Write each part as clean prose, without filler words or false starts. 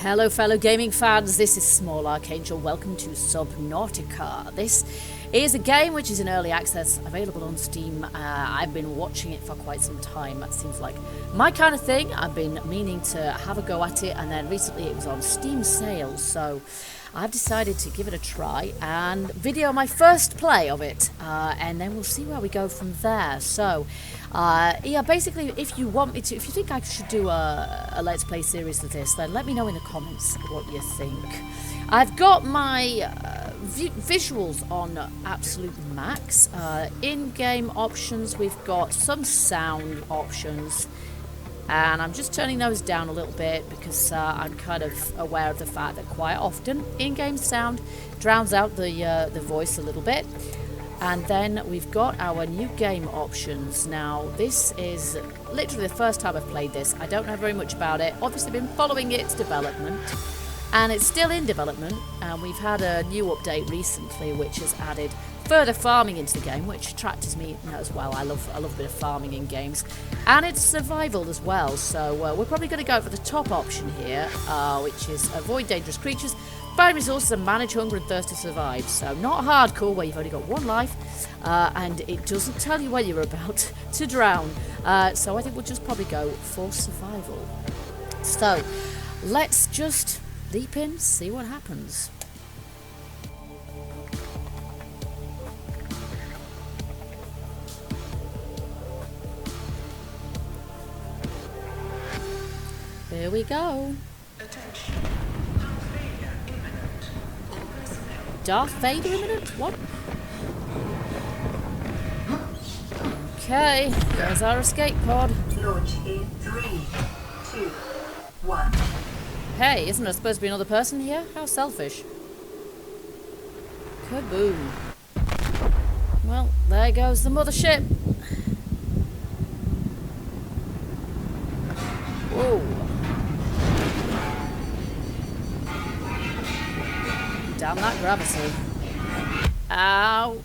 Hello fellow gaming fans, this is Small Archangel. Welcome to Subnautica. This is a game which is in early access, available on Steam. I've been watching it for quite some time. That seems like my kind of thing. I've been meaning to have a go at it, and then recently it was on Steam sale, so I've decided to give it a try and video my first play of it, and then we'll see where we go from there. So yeah, basically, if you want me to, if you think I should do a Let's Play series of this, then let me know in the comments what you think. I've got my visuals on absolute max. In-game options, we've got some sound options, and I'm just turning those down a little bit because I'm kind of aware of the fact that quite often in-game sound drowns out the voice a little bit. And then we've got our new game options. Now, this is literally the first time I've played this. I don't know very much about it. Obviously been following its development, and it's still in development, and we've had a new update recently which has added further farming into the game, which attracts me as well. I love a bit of farming in games, and it's survival as well. So we're probably going to go for the top option here, which is avoid dangerous creatures, find resources, and manage hunger and thirst to survive. So not hardcore, where you've only got one life, and it doesn't tell you when you're about to drown. So I think we'll just probably go for survival. So let's just leap in, see what happens. Here we go. Attention. Darth Vader imminent? What? Okay, there's our escape pod. Launch in 3, 2, 1. Hey, isn't there supposed to be another person here? How selfish. Kaboom. Well, there goes the mothership. Whoa. Damn that gravity. Ouch.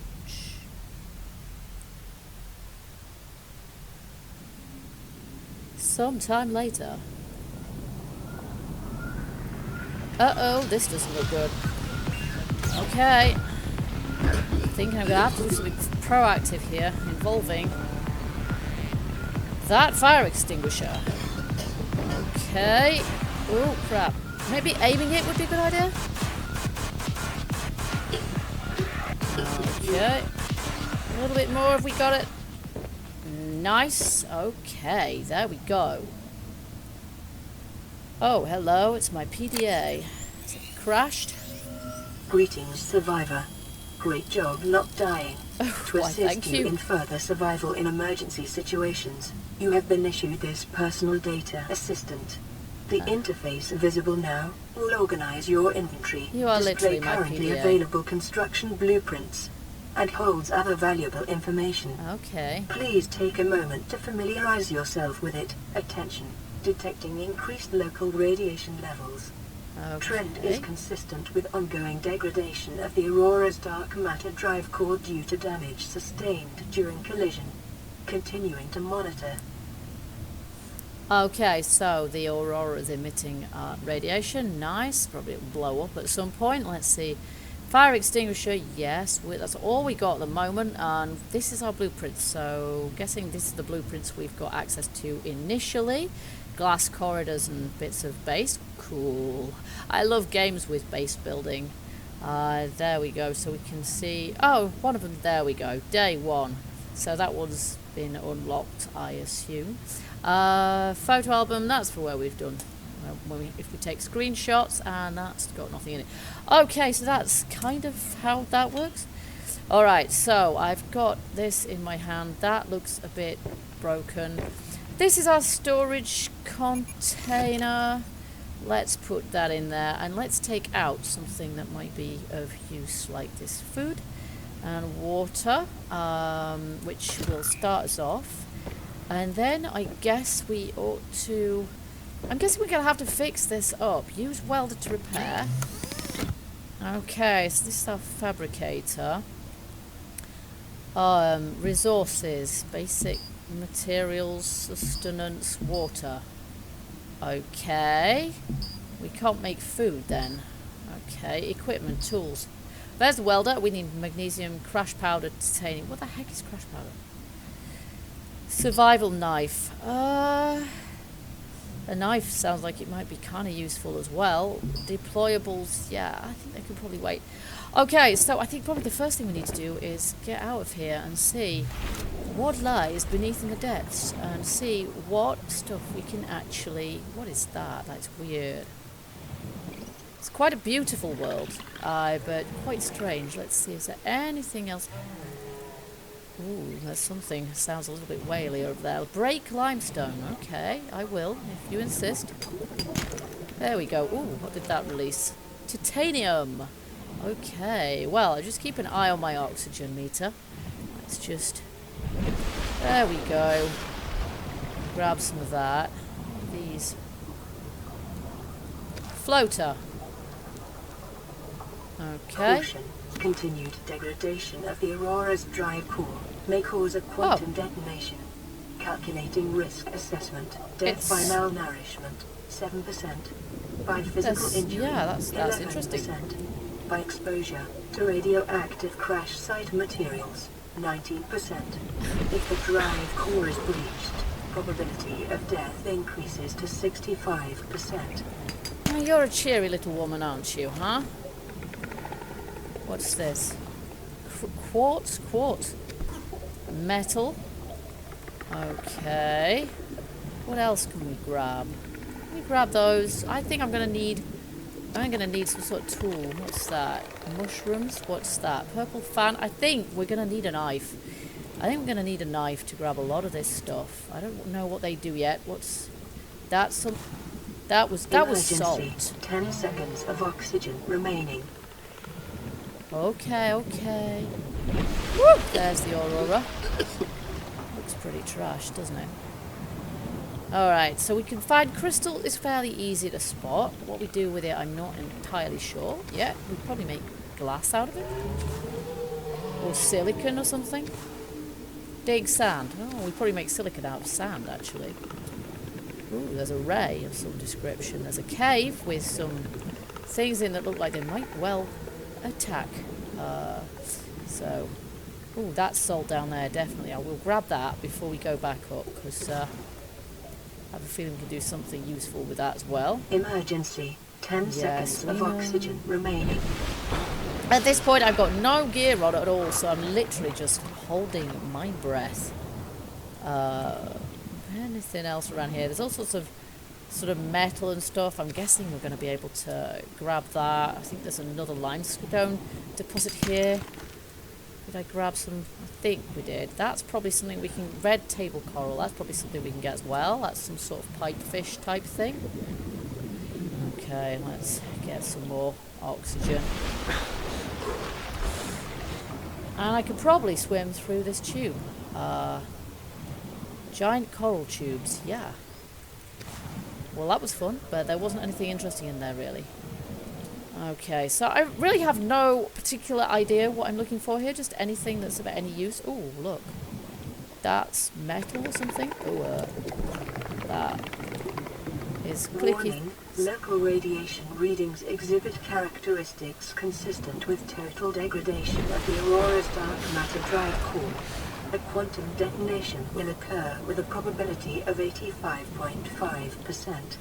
Sometime later. Uh-oh, this doesn't look good. Okay. I think I'm going to have to do something proactive here, involving that fire extinguisher. Okay. Oh, crap. Maybe aiming it would be a good idea? Okay. A little bit more if we got it. Nice. Okay, there we go. Oh, hello, it's my PDA. Has it crashed? Greetings, survivor. Great job not dying. To Why, assist thank you you. in further survival in emergency situations, you have been issued this personal data assistant. The interface visible now will organize your inventory, You are display literally my currently PDA. available construction blueprints, and holds other valuable information. Okay. Please take a moment to familiarize yourself with it. Attention. Detecting increased local radiation levels. Trend is Okay. consistent with ongoing degradation of the Aurora's dark matter drive core due to damage sustained during collision. Continuing to monitor. Okay, so the Aurora is emitting radiation. Nice. Probably it'll blow up at some point. Let's see. Fire extinguisher, yes. That's all we got at the moment. And this is our blueprints. So, guessing this is the blueprints we've got access to initially. Glass corridors and bits of base. Cool. I love games with base building. There we go. So we can see... Oh, one of them. There we go. Day 1. So that one's been unlocked, I assume. Photo album, that's for where we've done. If we take screenshots, and that's got nothing in it. Okay, so that's kind of how that works. Alright, so I've got this in my hand. That looks a bit broken. This is our storage container. Let's put that in there, and let's take out something that might be of use, like this food and water, which will start us off. And then I guess we ought to... I'm guessing we're going to have to fix this up. Use welder to repair. Okay, so this is our fabricator. Resources, basic materials, sustenance, water. Okay. We can't make food then. Okay, equipment, tools. There's the welder. We need magnesium, crash powder, titanium. What the heck is crash powder? Survival knife. A knife sounds like it might be kind of useful as well. Deployables, yeah, I think they could probably wait. Okay, so I think probably the first thing we need to do is get out of here and see what lies beneath in the depths and see what stuff we can actually... What is that? That's weird. It's quite a beautiful world, but quite strange. Let's see, is there anything else? Ooh, there's something. Sounds a little bit whaley over there. Break limestone. Okay, I will, if you insist. There we go. Ooh, what did that release? Titanium. Okay, well, I'll just keep an eye on my oxygen meter. Let's just... There we go. Grab some of that. These. Floater. Okay. Caution. Continued degradation of the Aurora's drive core may cause a quantum detonation. Calculating risk assessment. Death by malnourishment, 7%. By physical injury, that's 11%. interesting. By exposure to radioactive crash site materials, 19%. If the drive core is breached, probability of death increases to 65%. Oh, you're a cheery little woman, aren't you, huh? What's this? Quartz? Quartz. Metal. Okay. What else can we grab? Can we grab those? I think I'm gonna need some sort of tool. What's that? Mushrooms? What's that? Purple fan? I think we're gonna need a knife. I think we're gonna need a knife to grab a lot of this stuff. I don't know what they do yet. What's that? That was salt. 10 seconds of oxygen remaining. Okay, okay. Woo! There's the Aurora. Looks pretty trash, doesn't it? Alright, so we can find crystal is fairly easy to spot. What we do with it, I'm not entirely sure. Yeah, we'd probably make glass out of it. Or silicon or something. Dig sand. Oh, we probably make silicon out of sand, actually. Ooh, there's a ray of some description. There's a cave with some things in that look like they might well attack. Ooh, that's salt down there, definitely. I will grab that before we go back up, because I have a feeling we can do something useful with that as well. Emergency. 10 seconds of oxygen remaining. At this point, I've got no gear on at all, so I'm literally just holding my breath. Anything else around here? There's all sorts of sort of metal and stuff. I'm guessing we're going to be able to grab that. I think there's another limestone deposit here. Did I grab some? I think we did. That's probably something we can... Red table coral. That's probably something we can get as well. That's some sort of pipefish type thing. Okay, let's get some more oxygen. And I could probably swim through this tube. Giant coral tubes. Yeah. Well, that was fun, but there wasn't anything interesting in there, really. Okay, so I really have no particular idea what I'm looking for here. Just anything that's of any use. Oh, look. That's metal or something. Oh, that is clicky. Warning. Local radiation readings exhibit characteristics consistent with total degradation of the Aurora's dark matter drive core. A quantum detonation will occur with a probability of 85.5%.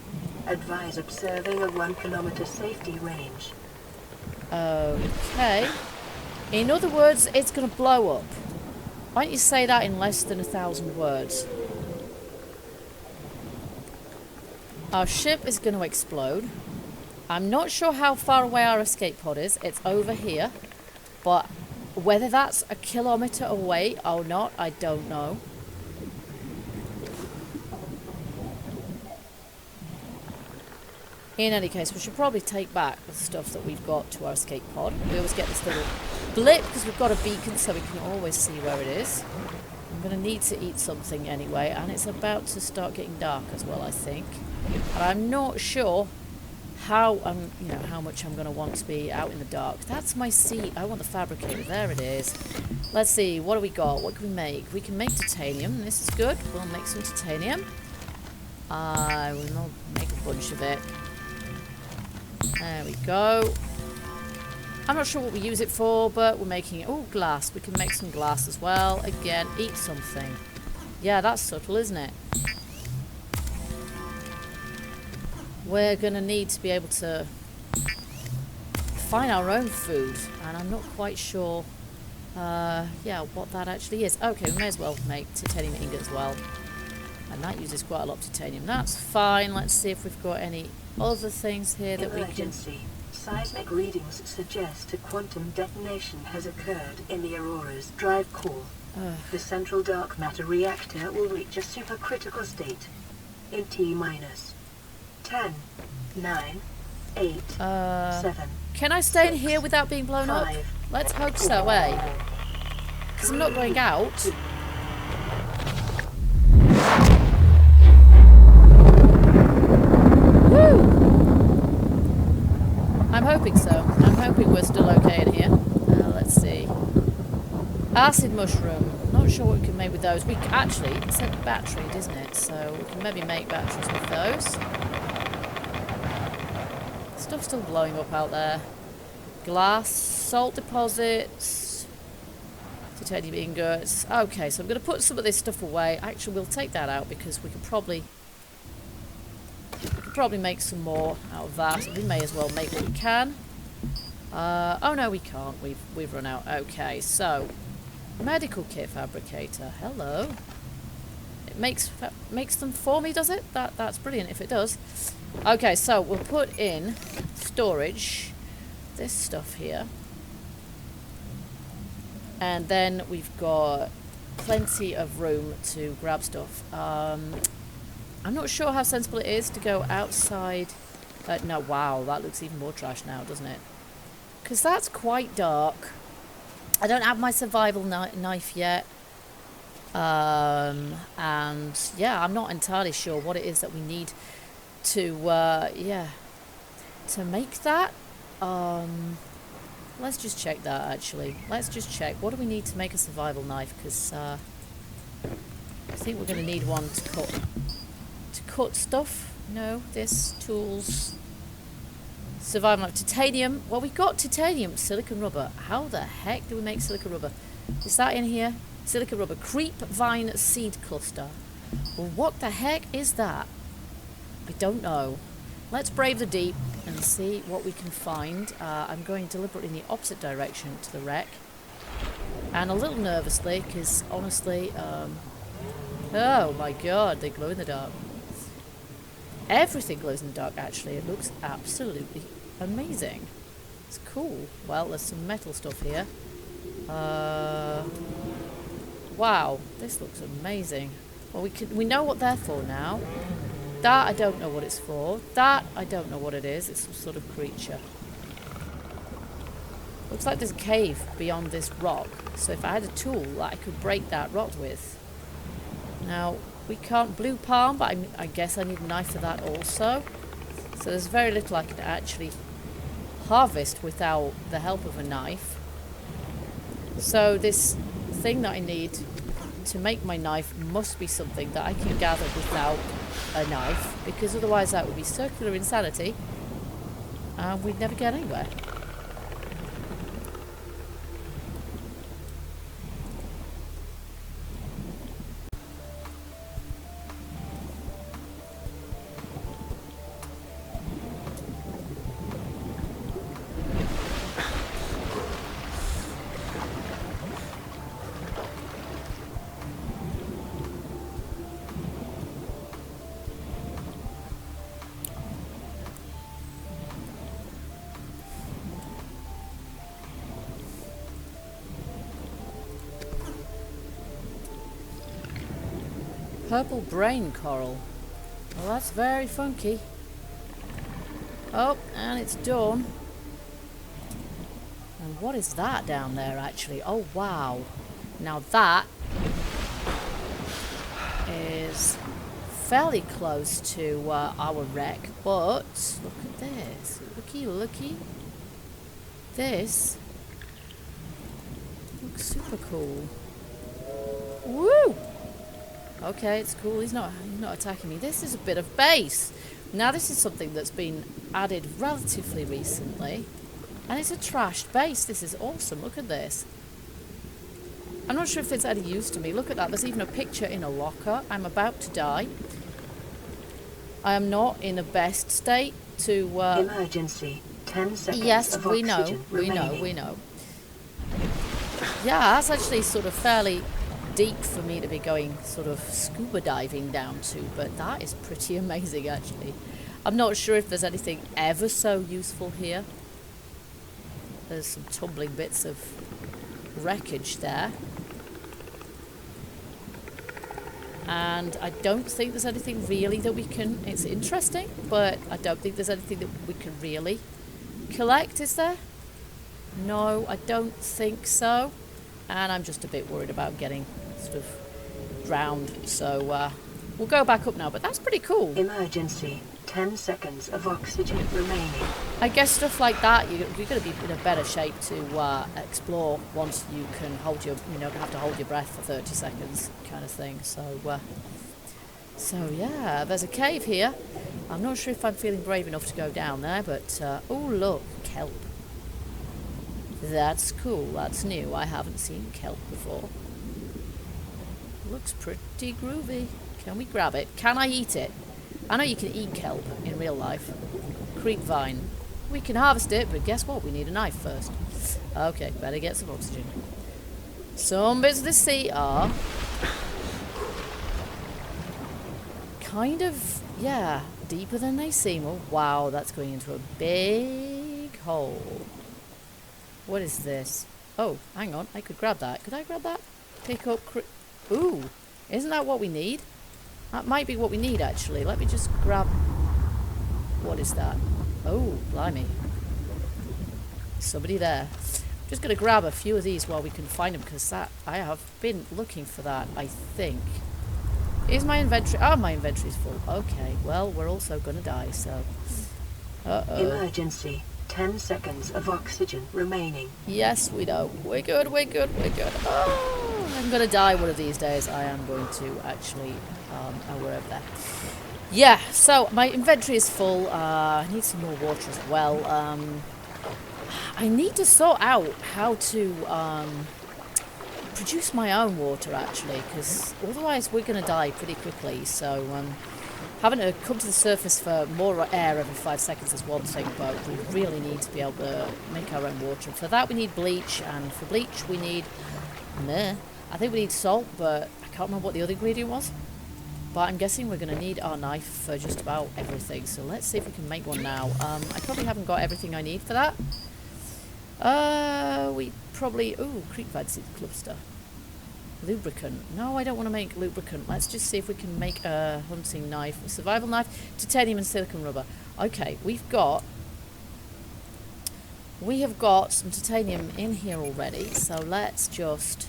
Advise observing a 1 kilometer safety range. Okay. In other words, it's going to blow up. Why don't you say that in less than 1,000 words? Our ship is going to explode. I'm not sure how far away our escape pod is. It's over here. But whether that's a kilometer away or not, I don't know. In any case, we should probably take back the stuff that we've got to our escape pod. We always get this little blip because we've got a beacon, so we can always see where it is. I'm going to need to eat something anyway, and it's about to start getting dark as well, I think. And I'm not sure how how much I'm going to want to be out in the dark. That's my seat. I want the fabricator. There it is. Let's see. What do we got? What can we make? We can make titanium. This is good. We'll make some titanium. I will not make a bunch of it. There we go. I'm not sure what we use it for, but we're making it... Oh, glass. We can make some glass as well. Again, eat something. Yeah, that's subtle, isn't it? We're going to need to be able to find our own food. And I'm not quite sure, yeah, what that actually is. Okay, we may as well make titanium ingot as well. And that uses quite a lot of titanium. That's fine. Let's see if we've got any other things here that we can... Seismic readings suggest a quantum detonation has occurred in the Aurora's drive core. The central dark matter reactor will reach a supercritical state in T-minus 10, 9, 8, 7. Can I stay 6, in here without being blown 5, up? Let's hope so, eh? Because I'm not going out. Woo! I'm hoping so. I'm hoping we're still okay in here. Let's see. Acid mushroom. Not sure what we can make with those. We actually, it said battery, isn't it? So we can maybe make batteries with those. Stuff's still blowing up out there. Glass, salt deposits, titanium ingots. Okay, so I'm going to put some of this stuff away. Actually, we'll take that out because we could probably make some more out of that. We may as well make what we can. Oh no, we can't. We've run out. Okay, so medical kit fabricator. Hello. It makes them for me, does it? That's brilliant if it does. Okay, so we'll put in storage this stuff here, and then we've got plenty of room to grab stuff. I'm not sure how sensible it is to go outside. No, wow, that looks even more trash now, doesn't it? Because that's quite dark. I don't have my survival knife yet. And yeah, I'm not entirely sure what it is that we need to, yeah, to make that. Let's just check that, actually. Let's just check. What do we need to make a survival knife? Because I think we're going to need one to cut stuff. No, this, tools, survival knife, titanium. Well, we've got titanium, silicon rubber. How the heck do we make silicon rubber? Is that in here? Silicon rubber, creep vine seed cluster. Well, what the heck is that? I don't know. Let's brave the deep and see what we can find. I'm going deliberately in the opposite direction to the wreck. And a little nervously, because honestly, oh my god, they glow in the dark. Everything glows in the dark, actually. It looks absolutely amazing. It's cool. Well, there's some metal stuff here. Wow, this looks amazing. Well, we know what they're for now. That, I don't know what it's for. That, I don't know what it is. It's some sort of creature. Looks like there's a cave beyond this rock. So if I had a tool that I could break that rock with. Now, we can't blue palm, but I guess I need a knife for that also. So there's very little I can actually harvest without the help of a knife. So this thing that I need to make my knife must be something that I can gather without a knife, because otherwise that would be circular insanity and we'd never get anywhere. Purple brain coral. Well, that's very funky. Oh, and it's dawn. And what is that down there, actually? Oh, wow. Now that is fairly close to our wreck, but look at this. Looky. This looks super cool. Woo! Okay, it's cool. He's not attacking me. This is a bit of base. Now this is something that's been added relatively recently, and it's a trashed base. This is awesome. Look at this. I'm not sure if it's any use to me. Look at that. There's even a picture in a locker. I'm about to die. I am not in the best state to... Emergency. 10 seconds yes, of we know. oxygen We know. remaining. We know. Yeah, that's actually sort of fairly deep for me to be going sort of scuba diving down to, but that is pretty amazing actually. I'm not sure if there's anything ever so useful here. There's some tumbling bits of wreckage there. And I don't think there's anything really that we can... It's interesting, but I don't think there's anything that we can really collect, is there? No, I don't think so. And I'm just a bit worried about getting sort of drowned. So we'll go back up now, but that's pretty cool. Emergency. 10 seconds of oxygen remaining. I guess stuff like that, you're going to be in a better shape to explore once you can hold your, you know, have to hold your breath for 30 seconds kind of thing. So yeah, there's a cave here. I'm not sure if I'm feeling brave enough to go down there, but oh look, kelp. That's cool, that's new. I haven't seen kelp before. Looks pretty groovy. Can we grab it? Can I eat it? I know you can eat kelp in real life. Creep vine. We can harvest it, but guess what? We need a knife first. Okay, better get some oxygen. Some bits of the sea are kind of, yeah, deeper than they seem. Oh, wow, that's going into a big hole. What is this? Oh, hang on, I could grab that. Could I grab that? Pick up... Ooh, isn't that what we need? That might be what we need, actually. Let me just grab... What is that? Oh, blimey. Somebody there. I'm just going to grab a few of these while we can find them, because that... I have been looking for that, I think. Is my inventory... Oh, my inventory's full. Okay, well, we're also going to die, so... Uh-oh. Emergency. 10 seconds of oxygen remaining. Yes, we know. We're good, we're good, we're good. Oh, I'm going to die one of these days. I am going to actually... oh, we're over there. Yeah, so my inventory is full. I need some more water as well. I need to sort out how to produce my own water, actually, because otherwise we're going to die pretty quickly. So having to come to the surface for more air every 5 seconds is one thing, but we really need to be able to make our own water. For that we need bleach, and for bleach we need... I think we need salt, but I can't remember what the other ingredient was. But I'm guessing we're going to need our knife for just about everything. So let's see if we can make one now. I probably haven't got everything I need for that. We probably... Ooh, creep vine cluster. Lubricant. No, I don't want to make lubricant. Let's just see if we can make a hunting knife. A survival knife. Titanium and silicone rubber. Okay, we have got some titanium in here already. So let's just...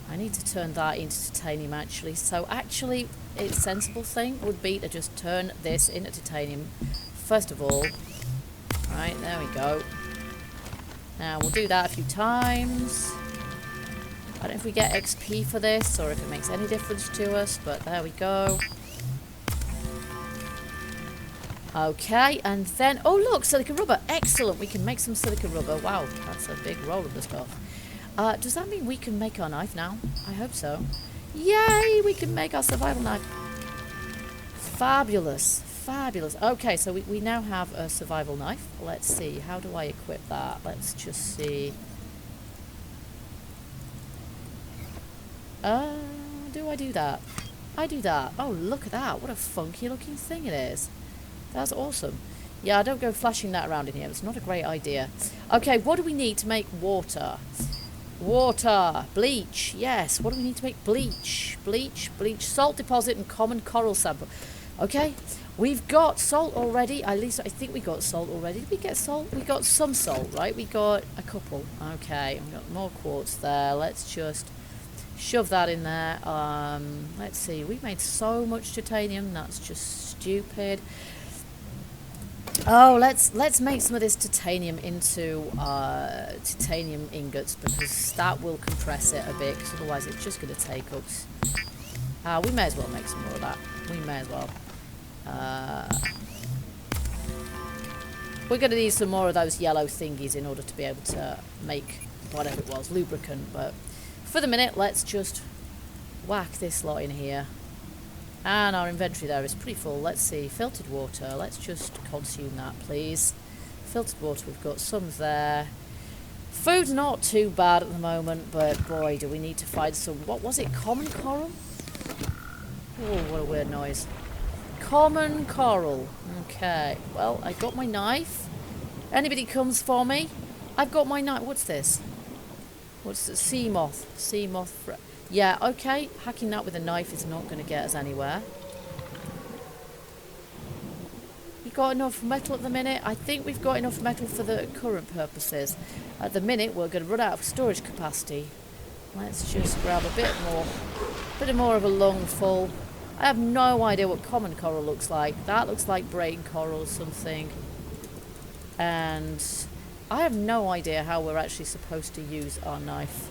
I need to turn that into titanium, actually. So, actually, a sensible thing would be to just turn this into titanium, first of all. Right, there we go. Now, we'll do that a few times. I don't know if we get XP for this, or if it makes any difference to us, but there we go. Okay, and then... Oh, look, silicone rubber. Excellent, we can make some silicone rubber. Wow, that's a big roll of the stuff. Does that mean we can make our knife now? I hope so. Yay! We can make our survival knife. Fabulous. Fabulous. Okay, so we now have a survival knife. Let's see. How do I equip that? Let's just see. Do I do that? I do that. Oh, look at that. What a funky looking thing it is. That's awesome. Yeah, don't go flashing that around in here. It's not a great idea. Okay, what do we need to make water? Water, bleach, yes. What do we need to make bleach? Bleach, salt deposit and common coral sample. Okay, we've got salt already. At least I think we got salt already. Did we get salt? We got some salt, right? We got a couple. Okay, we've got more quartz there. Let's just shove that in there. Let's see. We made so much titanium. That's just stupid. Oh, let's make some of this titanium into titanium ingots, because that will compress it a bit, because otherwise it's just going to take up We may as well make some more of that. We may as well. We're going to need some more of those yellow thingies in order to be able to make whatever it was, lubricant. But for the minute, let's just whack this lot in here. And our inventory there is pretty full. Let's see, filtered water. Let's just consume that, please. Filtered water, we've got some there. Food's not too bad at the moment, but boy, do we need to find some... What was it? Common coral? Oh, what a weird noise. Common coral. Okay. Well, I got my knife. Anybody comes for me? I've got my knife. What's this? What's it? Sea moth. Sea moth. Yeah, okay. Hacking that with a knife is not going to get us anywhere. You got enough metal at the minute? I think we've got enough metal for the current purposes. At the minute, we're going to run out of storage capacity. Let's just grab a bit more of a lung full. I have no idea what common coral looks like. That looks like brain coral or something. And I have no idea how we're actually supposed to use our knife.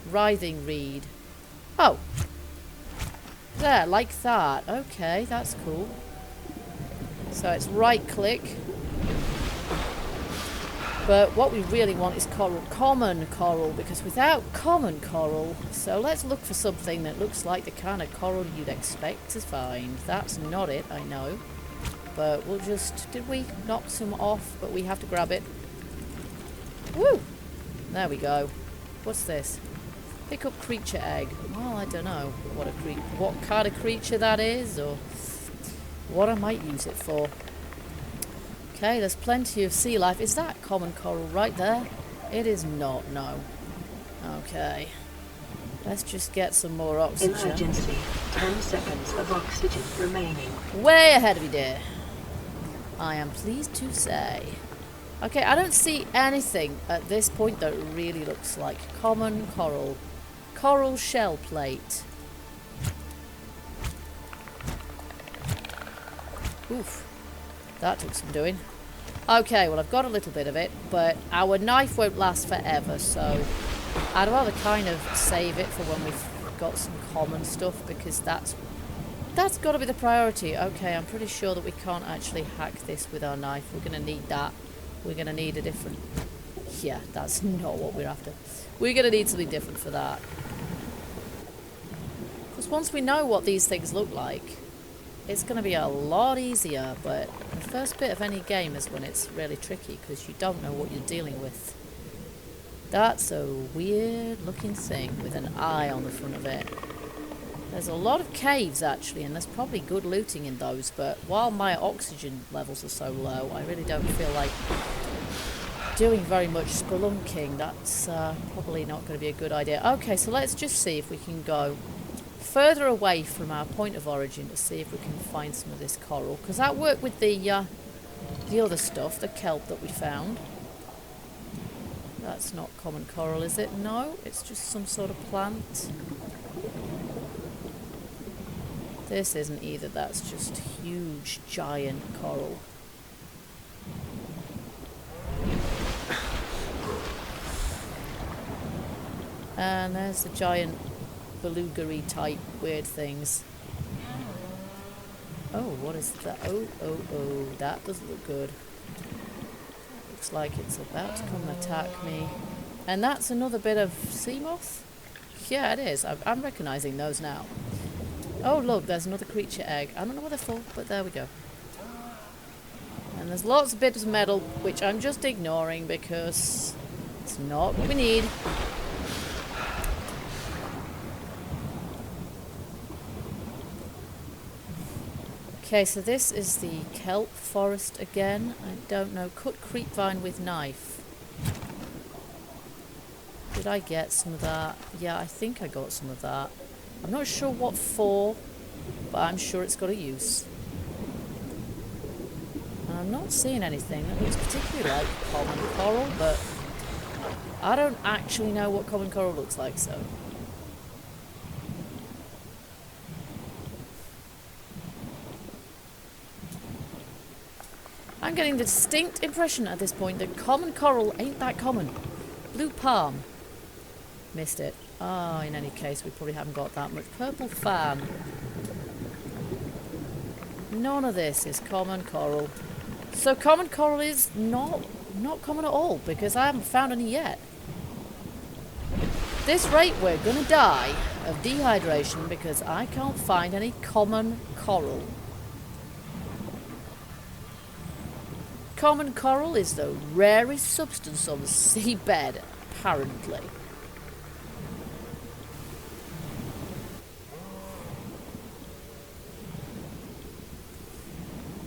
Writhing reed. Oh. There, like that. Okay, that's cool. So it's right click. But what we really want is coral, common coral, because without common coral, so let's look for something that looks like the kind of coral you'd expect to find. That's not it, I know. But we'll just, did we knock some off? But we have to grab it. Woo! There we go. What's this? Pick up creature egg. Well, I don't know what kind of creature that is, or what I might use it for. Okay, there's plenty of sea life. Is that common coral right there? It is not, no. Okay. Let's just get some more oxygen. Emergency. 10 seconds of oxygen remaining. Way ahead of you, dear. I am pleased to say. Okay, I don't see anything at this point that really looks like common coral. Coral shell plate. Oof. That took some doing. Okay, well, I've got a little bit of it, but our knife won't last forever, so I'd rather kind of save it for when we've got some common stuff, because that's got to be the priority. Okay, I'm pretty sure that we can't actually hack this with our knife. We're going to need that. We're going to need a different... Yeah, that's not what we're after. We're going to need something different for that. Because once we know what these things look like, it's going to be a lot easier, but the first bit of any game is when it's really tricky, because you don't know what you're dealing with. That's a weird looking thing with an eye on the front of it. There's a lot of caves actually, and there's probably good looting in those, but while my oxygen levels are so low, I really don't feel like doing very much spelunking. That's probably not going to be a good idea. Okay, so let's just see if we can go further away from our point of origin to see if we can find some of this coral, because that worked with the other stuff, the kelp that we found. That's not common coral, is it? No, it's just some sort of plant. This isn't either, that's just huge, giant coral. And there's the giant beluga-y type weird things. Oh, what is that? Oh, that doesn't look good. Looks like it's about to come and attack me. And that's another bit of sea moth? Yeah, it is. I'm recognising those now. Oh, look, there's another creature egg. I don't know what they're for, but there we go. And there's lots of bits of metal, which I'm just ignoring because it's not what we need. Okay, so this is the kelp forest again. I don't know. Cut creepvine with knife. Did I get some of that? Yeah, I think I got some of that. I'm not sure what for, but I'm sure it's got a use. And I'm not seeing anything that looks particularly like common coral, but I don't actually know what common coral looks like, so... I'm getting the distinct impression at this point that common coral ain't that common. Blue palm. Missed it. Oh, in any case, we probably haven't got that much. Purple fan. None of this is common coral. So common coral is not common at all, because I haven't found any yet. This rate, we're gonna die of dehydration because I can't find any common coral. Common coral is the rarest substance on the seabed, apparently.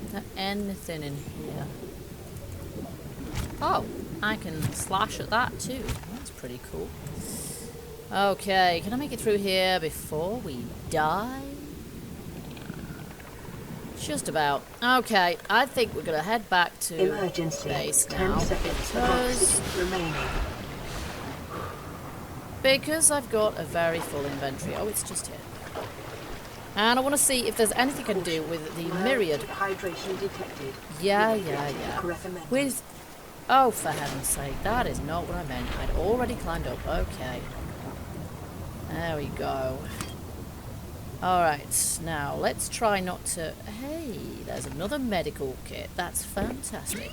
Is there anything in here? Oh, I can slash at that too. That's pretty cool. Okay, can I make it through here before we die? Just about. Okay, I think we're going to head back to Emergency. base 10 now seconds of oxygen remaining. because I've got a very full inventory. Oh, it's just here. And I want to see if there's anything I can do with the myriad. Hydration detected. Yeah. Recommended. With... Oh, for heaven's sake, that is not what I meant. I'd already climbed up. Okay. There we go. Alright, now let's try not to... Hey, there's another medical kit. That's fantastic.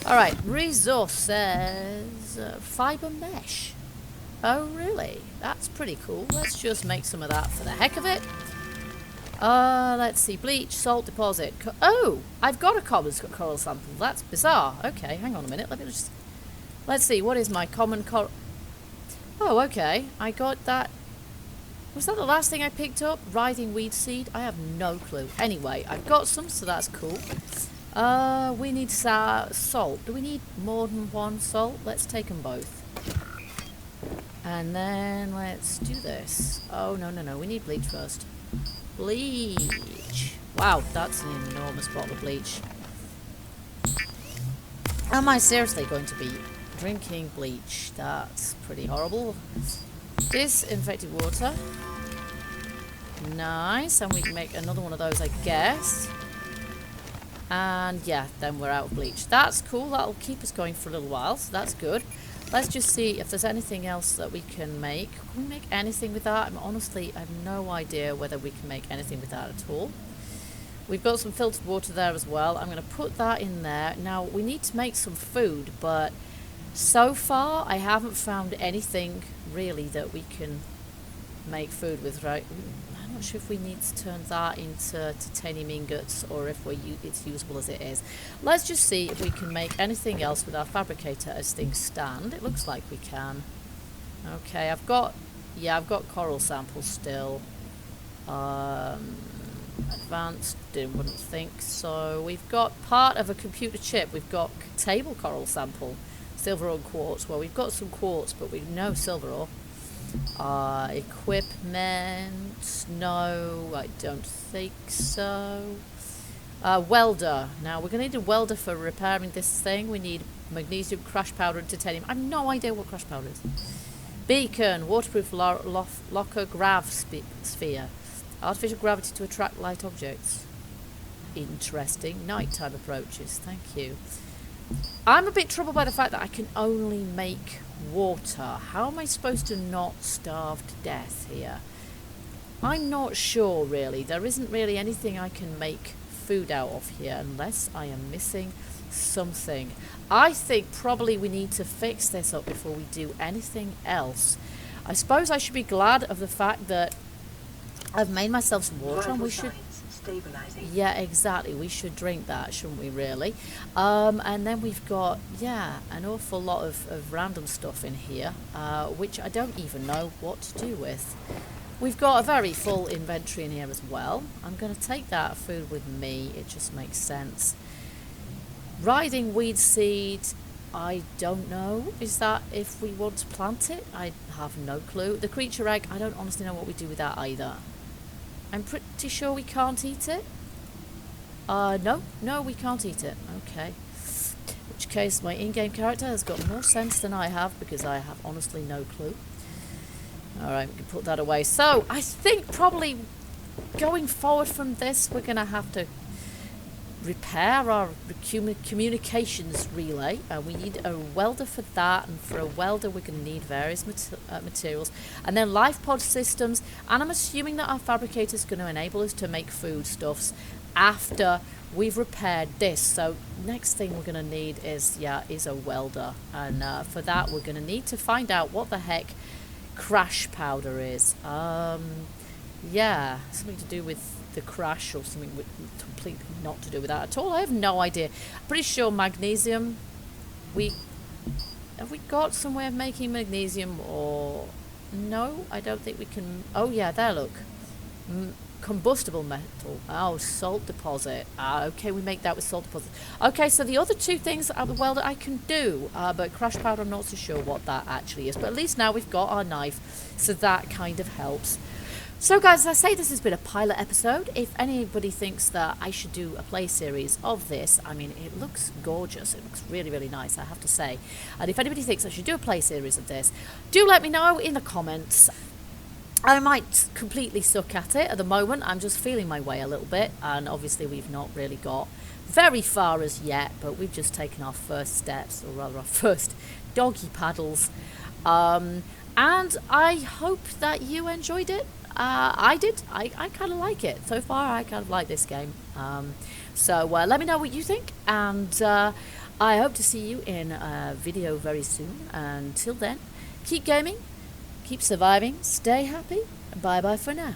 Alright, resources. Fiber mesh. Oh, really? That's pretty cool. Let's just make some of that for the heck of it. Let's see. Bleach, salt deposit. Oh, I've got a coral sample. That's bizarre. Okay, hang on a minute. Let me just... Let's see. What is my common coral... Oh, okay. I got that... Was that the last thing I picked up? Writhing weed seed? I have no clue. Anyway, I've got some, so that's cool. We need salt. Do we need more than one salt? Let's take them both. And then let's do this. Oh, no. We need bleach first. Bleach. Wow, that's an enormous bottle of bleach. Am I seriously going to be drinking bleach? That's pretty horrible. Disinfected water. Nice. And we can make another one of those, I guess. And yeah, then we're out of bleach. That's cool. That'll keep us going for a little while, so that's good. Let's just see if there's anything else that we can make. Can we make anything with that? Honestly, I have no idea whether we can make anything with that at all. We've got some filtered water there as well. I'm going to put that in there. Now, we need to make some food, but so far I haven't found anything really that we can make food with, right? I'm not sure if we need to turn that into titanium ingots or if it's usable as it is. Let's just see if we can make anything else with our fabricator as things stand. It looks like we can. Okay, I've got coral samples still. Advanced, wouldn't think so. We've got part of a computer chip. We've got table coral sample, silver ore quartz. Well, we've got some quartz, but we've no silver ore. Equipment, no, I don't think so. Welder. Now, we're going to need a welder for repairing this thing. We need magnesium, crash powder, and titanium. I have no idea what crash powder is. Beacon, waterproof locker grav sphere. Artificial gravity to attract light objects. Interesting. Nighttime approaches. Thank you. I'm a bit troubled by the fact that I can only make water. How am I supposed to not starve to death here? I'm not sure, really. There isn't really anything I can make food out of here unless I am missing something. I think probably we need to fix this up before we do anything else. I suppose I should be glad of the fact that I've made myself some water, and we should... Stabilizing. Yeah, exactly. We should drink that, shouldn't we, really? And then we've got, an awful lot of random stuff in here, which I don't even know what to do with. We've got a very full inventory in here as well. I'm going to take that food with me. It just makes sense. Writhing weed seed, I don't know. Is that if we want to plant it? I have no clue. The creature egg, I don't honestly know what we do with that either. I'm pretty sure we can't eat it. No, we can't eat it. Okay. In which case, my in-game character has got more sense than I have, because I have honestly no clue. Alright, we can put that away. So, I think probably going forward from this, we're going to have to repair our communications relay. We need a welder for that, and for a welder we're going to need various materials, and then life pod systems, and I'm assuming that our fabricator is going to enable us to make foodstuffs after we've repaired this. So next thing we're going to need is a welder, and for that we're going to need to find out what the heck crash powder is. Yeah, something to do with the crash, or something completely not to do with that at all. I have no idea. Pretty sure magnesium, have we got some way of making magnesium, or no, I don't think we can. Oh yeah, there, look, combustible metal. Oh, salt deposit. Okay, we make that with salt deposit. Okay, so the other two things that I can do, but crash powder, I'm not so sure what that actually is, but at least now we've got our knife, so that kind of helps. So guys, as I say, this has been a pilot episode. If anybody thinks that I should do a play series of this, I mean, it looks gorgeous. It looks really, really nice, I have to say. And if anybody thinks I should do a play series of this, do let me know in the comments. I might completely suck at it at the moment. I'm just feeling my way a little bit. And obviously we've not really got very far as yet, but we've just taken our first steps, or rather our first doggy paddles. And I hope that you enjoyed it. I did. I kind of like it. So far, I kind of like this game. So let me know what you think. And I hope to see you in a video very soon. Until then, keep gaming, keep surviving, stay happy. Bye-bye for now.